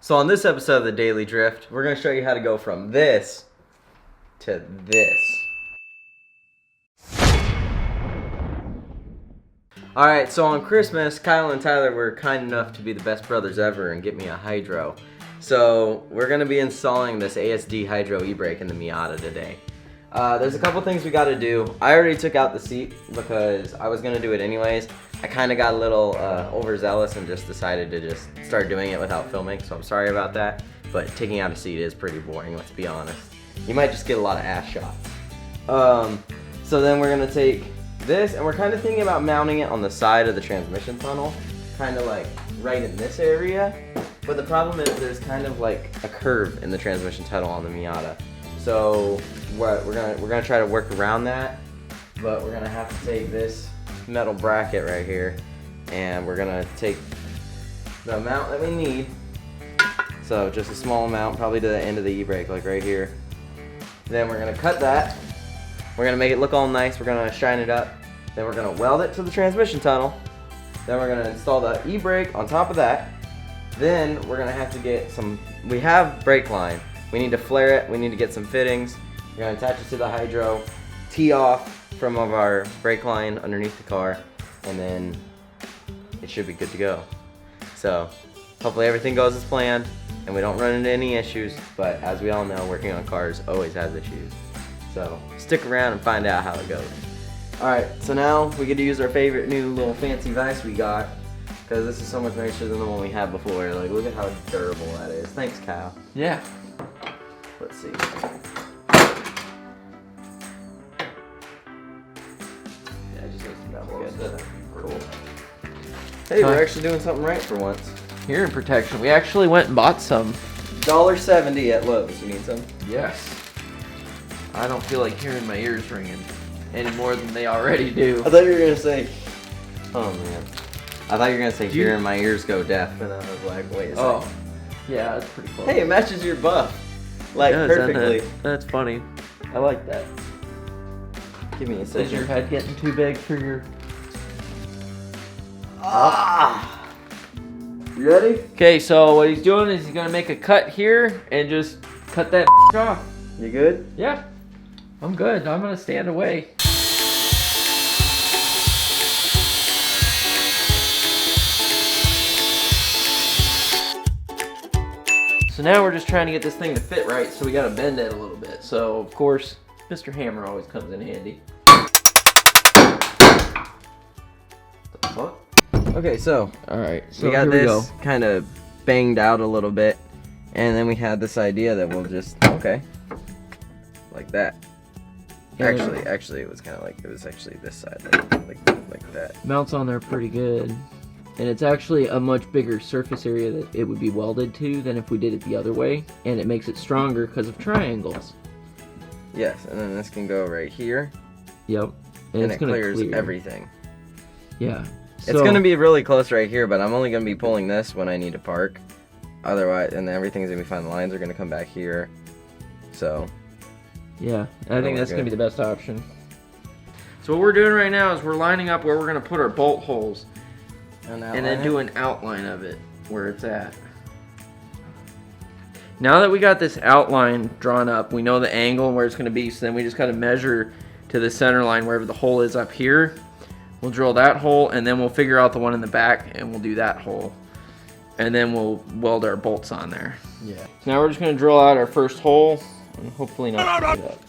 So on this episode of the Daily Drift, we're going to show you how to go from this to this. Alright, so on Christmas, Kyle and Tyler were kind enough to be the best brothers ever and get me a Hydro. So we're going to be installing this ASD Hydro E-Brake in the Miata today. There's a couple things we got to do. I already took out the seat because I was going to do it anyways. I kind of got a little overzealous and just decided to just start doing it without filming, so I'm sorry about that. But taking out a seat is pretty boring, let's be honest. You might just get a lot of ass shots. So then we're going to take this, and we're kind of thinking about mounting it on the side of the transmission tunnel, kind of like right in this area. But the problem is there's kind of like a curve in the transmission tunnel on the Miata. So we're gonna try to work around that, but we're gonna have to take this metal bracket right here, and we're gonna take the amount that we need. So just a small amount, probably to the end of the e-brake, like right here. Then we're gonna cut that. We're gonna make it look all nice. We're gonna shine it up. Then we're gonna weld it to the transmission tunnel. Then we're gonna install the e-brake on top of that. Then we're gonna have to get some, we have brake line. We need to flare it, we need to get some fittings. We're gonna attach it to the Hydro, tee off from our brake line underneath the car, and then it should be good to go. So hopefully everything goes as planned and we don't run into any issues, but as we all know, working on cars always has issues. So stick around and find out how it goes. Alright, so now we get to use our favorite new little fancy vise we got, because this is so much nicer than the one we had before. Like, look at how durable that is. Thanks, Kyle. Yeah. Let's see. Cool. Hey, we're actually doing something right for once. Hearing protection. We actually went and bought some. $1.70 at Lowe's. You need some? Yes. I don't feel like hearing my ears ringing any more than they already do. I thought you were gonna say, oh man. I thought you were gonna say hearing my ears go deaf, and I was like, wait a second. Oh. Yeah, that's pretty close. Hey, it matches your buff. Like, perfectly. That's funny. I like that. Give me a second. Is your head getting too big for your... Ah! You ready? Okay, so what he's doing is he's gonna make a cut here and just cut that off. You good? Yeah, I'm good. I'm gonna stand away. So now we're just trying to get this thing to fit right, so we gotta bend it a little bit. So of course, Mr. Hammer always comes in handy. What? Okay, so Alright, so we got here this kind of banged out a little bit, and then we had this idea that we'll just, okay, like that. Actually, it was kind of like, it was actually this side, like that. Mounts on there pretty good. And it's actually a much bigger surface area that it would be welded to than if we did it the other way. And it makes it stronger because of triangles. Yes, and then this can go right here. Yep. And it's it gonna clears clear everything. Yeah. It's going to be really close right here, but I'm only going to be pulling this when I need to park. Otherwise, and everything's going to be fine. The lines are going to come back here. So. Yeah, I think that's going to be the best option. So what we're doing right now is we're lining up where we're going to put our bolt holes. And then do an outline of it, where it's at. Now that we got this outline drawn up, we know the angle and where it's going to be, so then we just got to measure to the center line wherever the hole is up here. We'll drill that hole, and then we'll figure out the one in the back, and we'll do that hole. And then we'll weld our bolts on there. Yeah. So now we're just going to drill out our first hole, and hopefully not screw it up.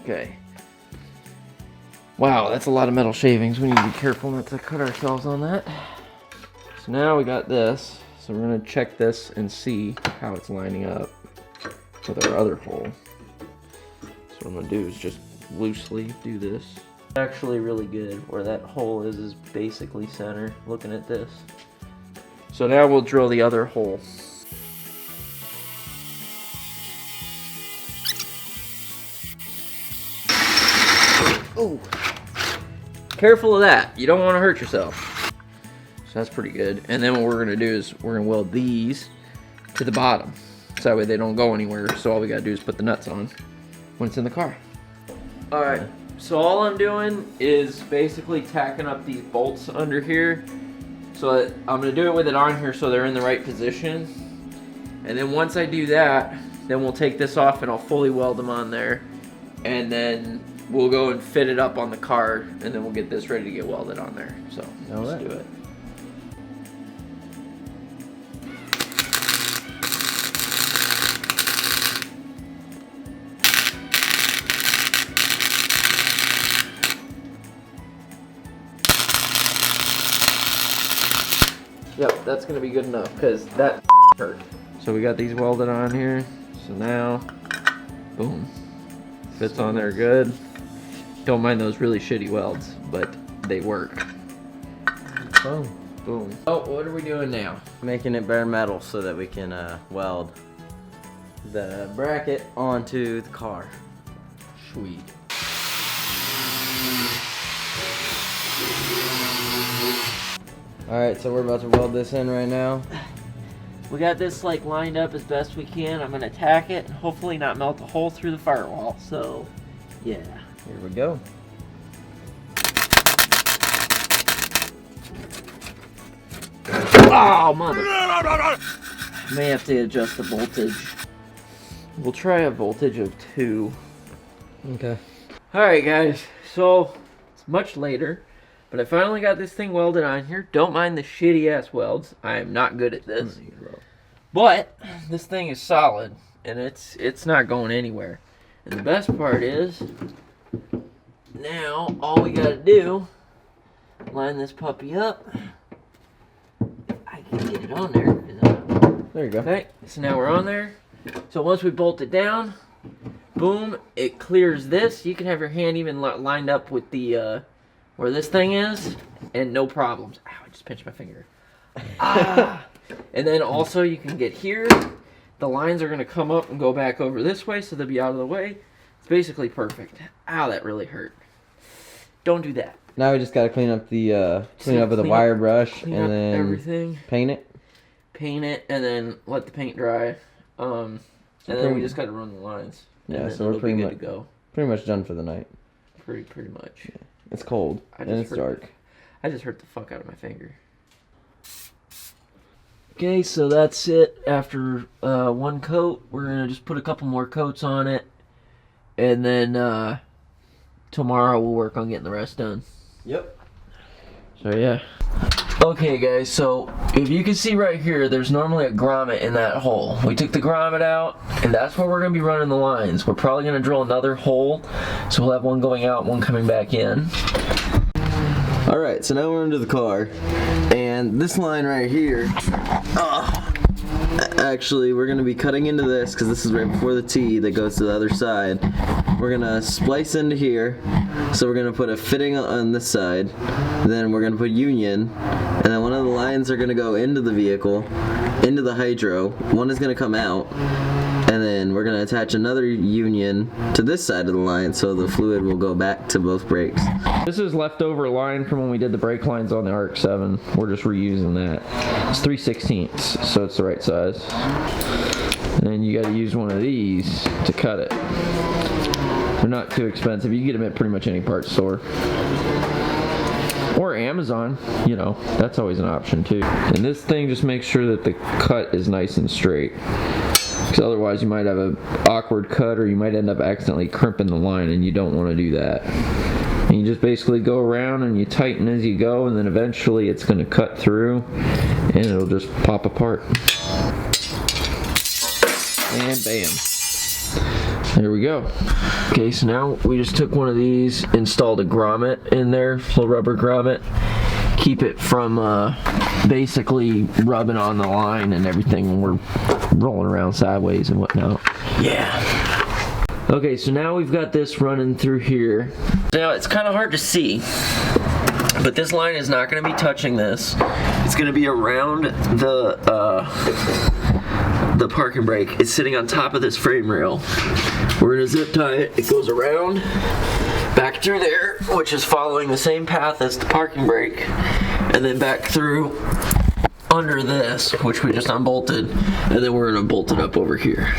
Okay. Wow, that's a lot of metal shavings. We need to be careful not to cut ourselves on that. So now we got this. So we're going to check this and see how it's lining up with our other hole. So what I'm going to do is just loosely do this. Actually really good. Where that hole is basically center, looking at this. So now we'll drill the other hole. Oh, careful of that. You don't want to hurt yourself. So that's pretty good. And then what we're going to do is we're going to weld these to the bottom. So that way they don't go anywhere. So all we gotta do is put the nuts on when it's in the car. All right, so all I'm doing is basically tacking up these bolts under here. So I'm gonna do it with it on here so they're in the right position. And then once I do that, then we'll take this off and I'll fully weld them on there. And then we'll go and fit it up on the car, and then we'll get this ready to get welded on there. So let's do it. Yep, that's gonna be good enough because that hurt. So we got these welded on here. So now, boom, fits on there good. Don't mind those really shitty welds, but they work. Boom. Boom. Oh, what are we doing now? Making it bare metal so that we can weld the bracket onto the car. Sweet. Alright, so we're about to weld this in right now. We got this like lined up as best we can. I'm gonna tack it and hopefully not melt a hole through the firewall. So, yeah. Here we go. Oh, mother. May have to adjust the voltage. We'll try a voltage of 2. Okay. Alright guys, so it's much later, but I finally got this thing welded on here. Don't mind the shitty ass welds. I am not good at this. But this thing is solid and it's not going anywhere. And the best part is now all we gotta do, line this puppy up. If I can get it on there. There you go. Okay, so now we're on there. So once we bolt it down, boom, it clears this. You can have your hand even lined up with the where this thing is, and no problems. Ow, I just pinched my finger. Ah. And then also you can get here. The lines are going to come up and go back over this way, so they'll be out of the way. It's basically perfect. Ow, that really hurt. Don't do that. Now we just got to clean up the with a wire brush and then everything. Paint it. Paint it and then let the paint dry. And then we just got to run the lines. Yeah, so we're pretty much done for the night. Pretty much. Yeah. It's cold and it's dark. I just hurt the fuck out of my finger. Okay, so that's it. After one coat, we're gonna just put a couple more coats on it, and then tomorrow we'll work on getting the rest done. Yep. So yeah. Okay guys, so if you can see right here, there's normally a grommet in that hole. We took the grommet out, and that's where we're going to be running the lines. We're probably going to drill another hole, so we'll have one going out, one coming back in. Alright, so now we're into the car, and this line right here, actually we're going to be cutting into this, because this is right before the T that goes to the other side. We're going to splice into here, so we're going to put a fitting on this side, then we're going to put union, and then one of the lines are going to go into the vehicle, into the hydro, one is going to come out, and then we're going to attach another union to this side of the line so the fluid will go back to both brakes. This is leftover line from when we did the brake lines on the ARC-7. We're just reusing that. It's 3/16, so it's the right size. And then you got to use one of these to cut it. They're not too expensive. You can get them at pretty much any parts store. Or Amazon, you know, that's always an option too. And this thing just makes sure that the cut is nice and straight. Because otherwise you might have an awkward cut, or you might end up accidentally crimping the line, and you don't want to do that. And you just basically go around and you tighten as you go, and then eventually it's going to cut through and it'll just pop apart. And bam. There we go. Okay, so now we just took one of these, installed a grommet in there, little rubber grommet. Keep it from basically rubbing on the line and everything when we're rolling around sideways and whatnot. Yeah. Okay, so now we've got this running through here. Now it's kind of hard to see, but this line is not going to be touching this. It's going to be around the parking brake. It's sitting on top of this frame rail. We're going to zip tie it. It goes around, back through there, which is following the same path as the parking brake, and then back through under this, which we just unbolted, and then we're gonna bolt it up over here.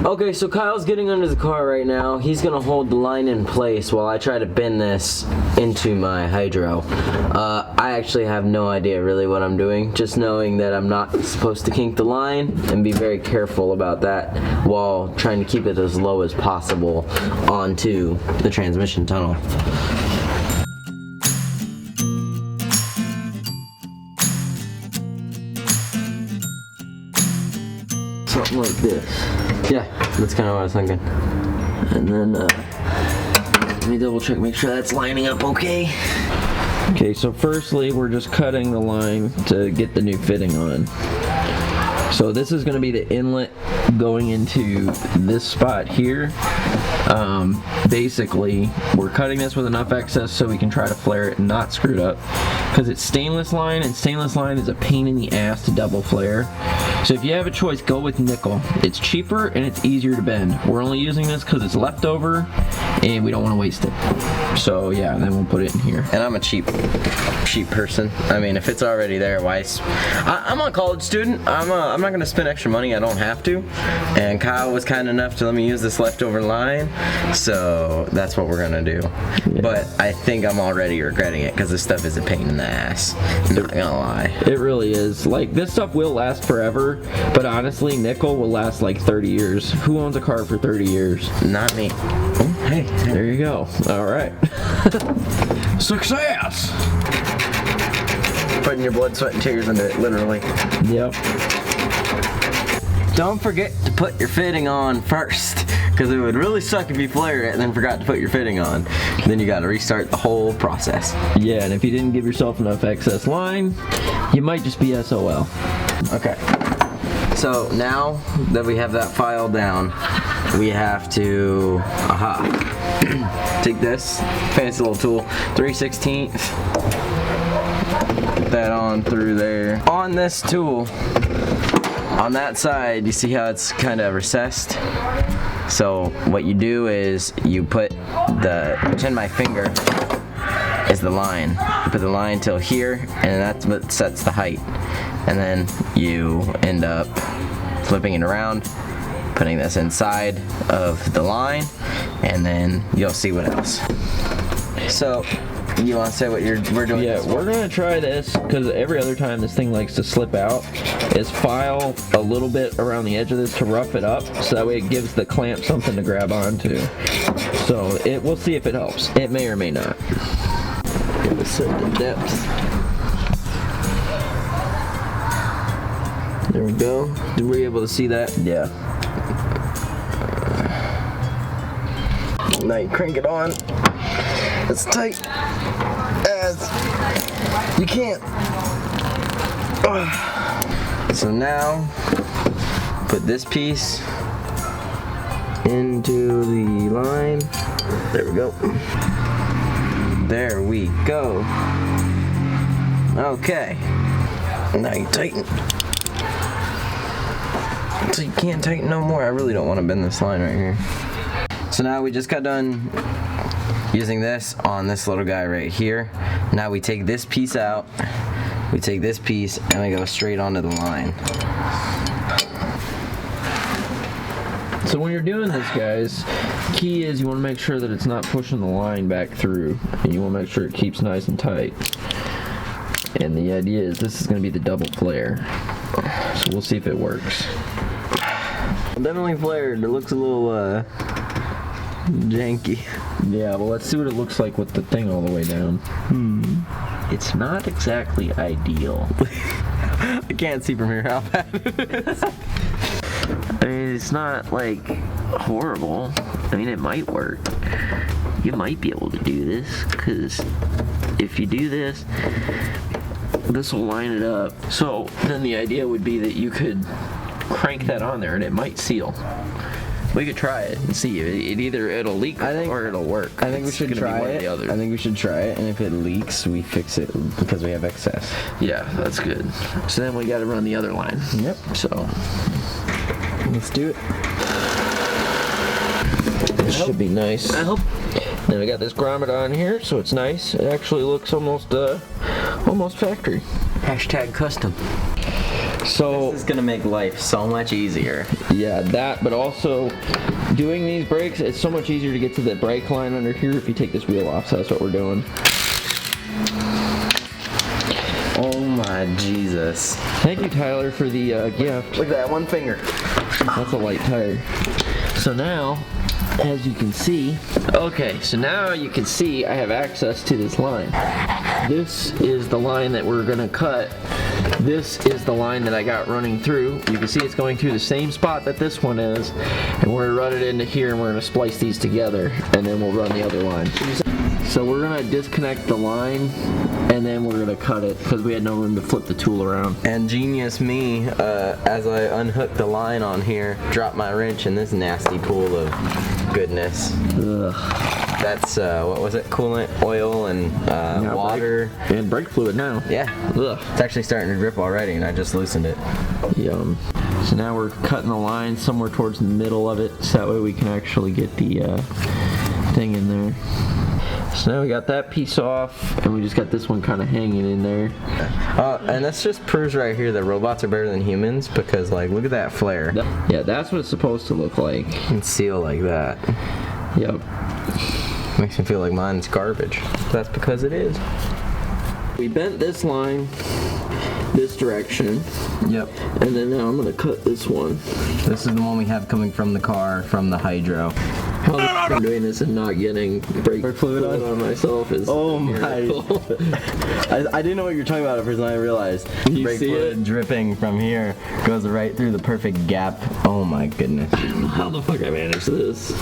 Okay, so Kyle's getting under the car right now. He's gonna hold the line in place while I try to bend this into my hydro. I actually have no idea really what I'm doing, just knowing that I'm not supposed to kink the line and be very careful about that while trying to keep it as low as possible onto the transmission tunnel. Something like this. Yeah, that's kind of what I was thinking. And then, let me double check, make sure that's lining up okay. Okay, so firstly, we're just cutting the line to get the new fitting on. So this is going to be the inlet going into this spot here. Basically, we're cutting this with enough excess so we can try to flare it and not screw it up. Because it's stainless line, and stainless line is a pain in the ass to double flare. So if you have a choice, go with nickel. It's cheaper and it's easier to bend. We're only using this because it's leftover and we don't want to waste it. So yeah, then we'll put it in here. And I'm a cheap person. I mean, if it's already there, why? I'm a college student. I'm not gonna spend extra money. I don't have to. And Kyle was kind enough to let me use this leftover line, so that's what we're gonna do. Yeah. But I think I'm already regretting it because this stuff is a pain in the ass. I'm not gonna lie. It really is. Like, this stuff will last forever, but honestly, nickel will last like 30 years. Who owns a car for 30 years? Not me. Oh, hey. There you go. All right. Success! Putting your blood, sweat, and tears into it, literally. Yep. Don't forget to put your fitting on first, because it would really suck if you flared it and then forgot to put your fitting on. Then you gotta restart the whole process. Yeah, and if you didn't give yourself enough excess line, you might just be SOL. Okay. So now that we have that file down, we have to, take this fancy little tool, 3/16. Put that on through there. On this tool, on that side, you see how it's kind of recessed? So what you do is you put pretend my finger is the line. You put the line till here, and that's what sets the height. And then you end up flipping it around, putting this inside of the line, and then you'll see what else. So, you want to say what we're doing? Yeah, we're gonna try this because every other time this thing likes to slip out, is file a little bit around the edge of this to rough it up, so that way it gives the clamp something to grab onto. So we'll see if it helps. It may or may not. Give us the depth. There we go. Were you able to see that? Yeah. Now you crank it on as tight as you can. So now, put this piece into the line. There we go. There we go. Okay. Now you tighten. So you can't tighten no more. I really don't want to bend this line right here. So now we just got done using this on this little guy right here. Now we take this piece out, we take this piece, and we go straight onto the line. So when you're doing this, guys, key is you want to make sure that it's not pushing the line back through, and you want to make sure it keeps nice and tight. And the idea is this is going to be the double flare. So we'll see if it works. Definitely flared. It looks a little janky. Yeah, well, let's see what it looks like with the thing all the way down. It's not exactly ideal. I can't see from here how bad it is. I mean, it's not like horrible. I mean, it might work. You might be able to do this, because if you do this, this will line it up. So then the idea would be that you could crank that on there and it might seal. We could try it and see. It'll leak or it'll work. I think we should try it. I think we should try it, and if it leaks, we fix it because we have excess. Yeah, that's good. So then we got to run the other line. Yep. So let's do it. This should be nice. I hope. Then we got this grommet on here, so it's nice. It actually looks almost factory. Hashtag custom. So This is gonna make life so much easier. yeah, that, but also doing these brakes, it's so much easier to get to the brake line under here if you take this wheel off, so that's what we're doing. Oh my Jesus. Thank you, Tyler, for the gift. Look at that, one finger. That's a light tire. So now, as you can see, okay, so now you can see I have access to this line. This is the line that we're gonna cut. This is the line that I got running through. You can see it's going through the same spot that this one is, and we're gonna run it into here, and we're gonna splice these together, and then we'll run the other line. So we're gonna disconnect the line, and then we're gonna cut it, because we had no room to flip the tool around. And genius me, as I unhooked the line on here, dropped my wrench in this nasty pool of goodness. Ugh. That's, what was it? Coolant, oil, and Now water. And brake fluid now. Yeah. Ugh. It's actually starting to drip already, and I just loosened it. Yum. So now we're cutting the line somewhere towards the middle of it, so that way we can actually get the thing in there. So now we got that piece off, and we just got this one kind of hanging in there. And this just proves right here that robots are better than humans, because, like, look at that flare. Yeah, that's what it's supposed to look like. And seal like that. Yep. Makes me feel like mine's garbage. That's because it is. We bent this line this direction, Yep. and then now I'm gonna cut this one. This is the one we have coming from the car, from the Hydro. How I'm doing this and not getting brake fluid on myself is Oh a my. miracle. I didn't know what you were talking about at first, and I realized. You Brake see fluid it? dripping from here goes right through the perfect gap. Oh my goodness. How the fuck I managed this?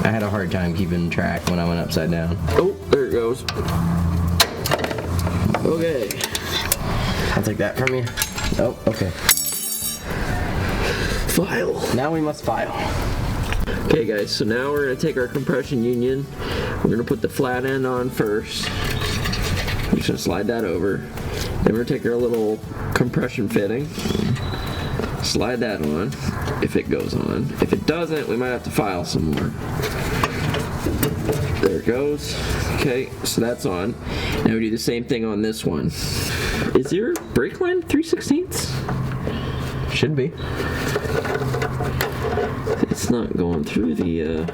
I had a hard time keeping track when I went upside down. Oh, there it goes. Okay. I'll take that from you. Oh, okay. File. Now we must file. Okay guys, so now we're gonna take our compression union. We're gonna put the flat end on first. We're just gonna slide that over. Then we're gonna take our little compression fitting. Slide that on, if it goes on. If it doesn't, we might have to file some more. There it goes. Okay, so that's on. Now we do the same thing on this one. Is your brake line 3/16? Should be. It's not going through the,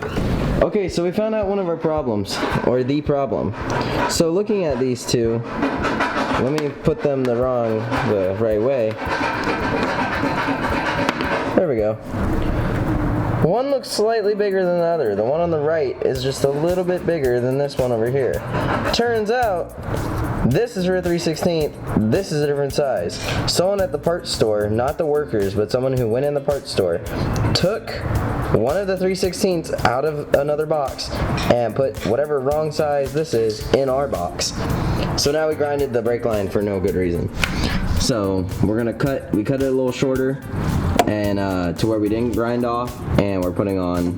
Okay, so we found out one of our problems, or the problem. So looking at these two, let me put them the right way. There we go. One looks slightly bigger than the other. The one on the right is just a little bit bigger than this one over here. Turns out, this is for a 3/16, this is a different size. Someone at the parts store, not the workers, but someone who went in the parts store, took one of the 3/16 out of another box and put whatever wrong size this is in our box. So now we grinded the brake line for no good reason. So we're gonna we cut it a little shorter and to where we didn't grind off, and we're putting on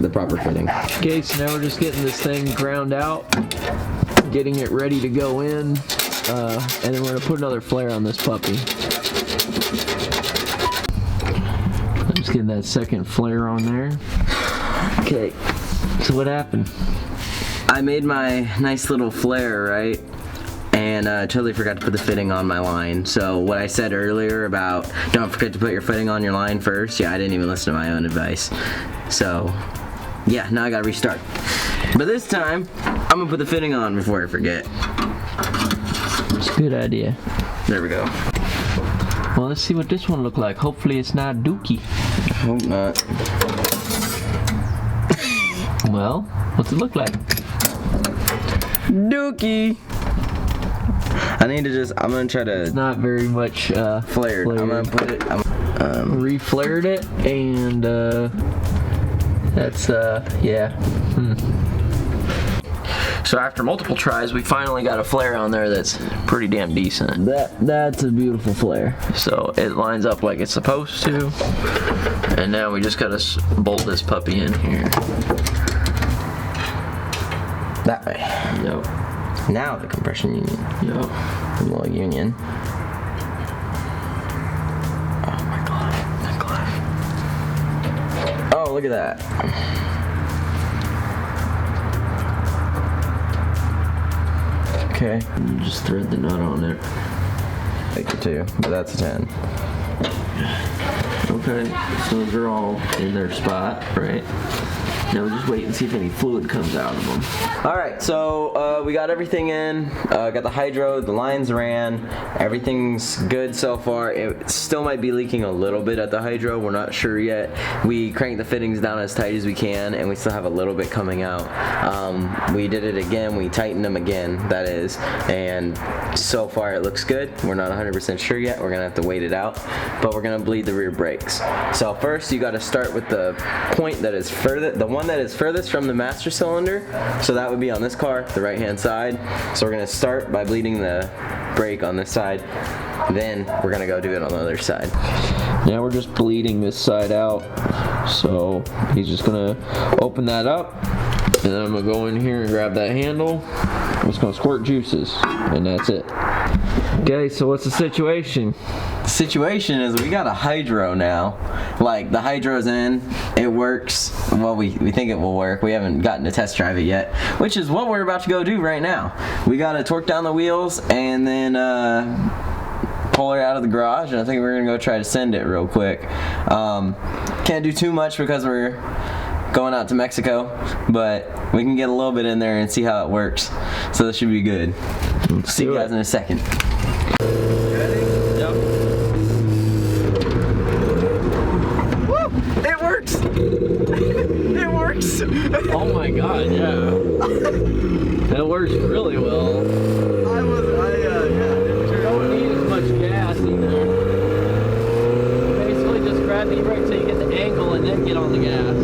the proper fitting. Okay, so now we're just getting this thing ground out, getting it ready to go in, and then we're gonna put another flare on this puppy. I'm just getting that second flare on there. Okay, so what happened? I made my nice little flare, right? And totally forgot to put the fitting on my line. So what I said earlier about don't forget to put your fitting on your line first, yeah, I didn't even listen to my own advice. So yeah, now I gotta restart. But this time, I'm gonna put the fitting on before I forget. It's a good idea. There we go. Well, let's see what this one look like. Hopefully it's not dookie. Hope not. Well, what's it look like? Dookie! I need to I'm gonna try to Not very much flare. I'm gonna put it, reflared it, and that's yeah. So after multiple tries, we finally got a flare on there that's pretty damn decent. That's a beautiful flare. So it lines up like it's supposed to, and now we just gotta bolt this puppy in here. that way. Yep. Now the compression union. Yep. The little union. Oh my god, my glove. Oh, look at that. Okay. And just thread the nut on it. Like a 2, but that's a 10. Okay, so those are all in their spot, right? Now we'll just wait and see if any fluid comes out of them. All right, so we got everything in. Got the hydro, the lines ran. Everything's good so far. It still might be leaking a little bit at the hydro. We're not sure yet. We cranked the fittings down as tight as we can, and we still have a little bit coming out. We did it again. We tightened them again, that is. And so far it looks good. We're not 100% sure yet. We're gonna have to wait it out, but we're gonna bleed the rear brakes. So first you gotta start with the point that is the one that is furthest from the master cylinder. So that would be on this car, the right hand side. So we're gonna start by bleeding the brake on this side. Then we're gonna go do it on the other side. Now we're just bleeding this side out. So he's just gonna open that up, and then I'm gonna go in here and grab that handle. I'm just gonna squirt juices, and that's it. Okay, so what's the situation? The situation is we got a hydro now. Like, the hydro's in, it works. Well, we think it will work. We haven't gotten to test drive it yet, which is what we're about to go do right now. We gotta torque down the wheels and then pull her out of the garage, and I think we're gonna go try to send it real quick. Can't do too much because we're going out to Mexico, but we can get a little bit in there and see how it works. So this should be good. See you guys in a second. It works! It works! Oh my god, yeah. That works really well. You don't need as much gas either. Basically just grab the e-brake so you get the angle and then get on the gas.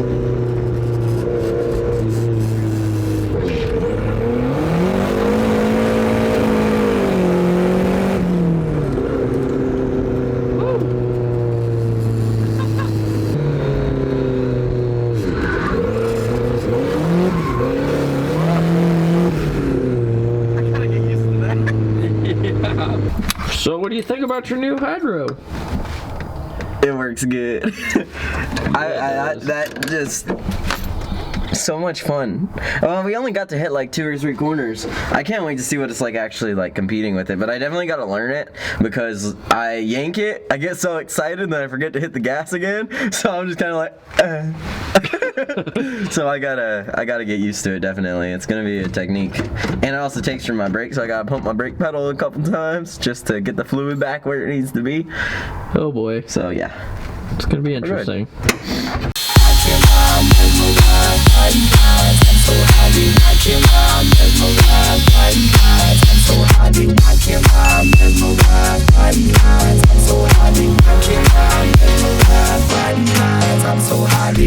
So what do you think about your new hydro? It works good. That just so much fun. We only got to hit like 2 or 3 corners. I can't wait to see what it's like actually like competing with it, but I definitely got to learn it because I yank it, I get so excited that I forget to hit the gas again, so I'm just kind of like so I gotta get used to it. Definitely, it's gonna be a technique, and it also takes from my brake, so I gotta pump my brake pedal a couple times just to get the fluid back where it needs to be. Oh boy. So yeah, it's gonna be interesting. I'm so high.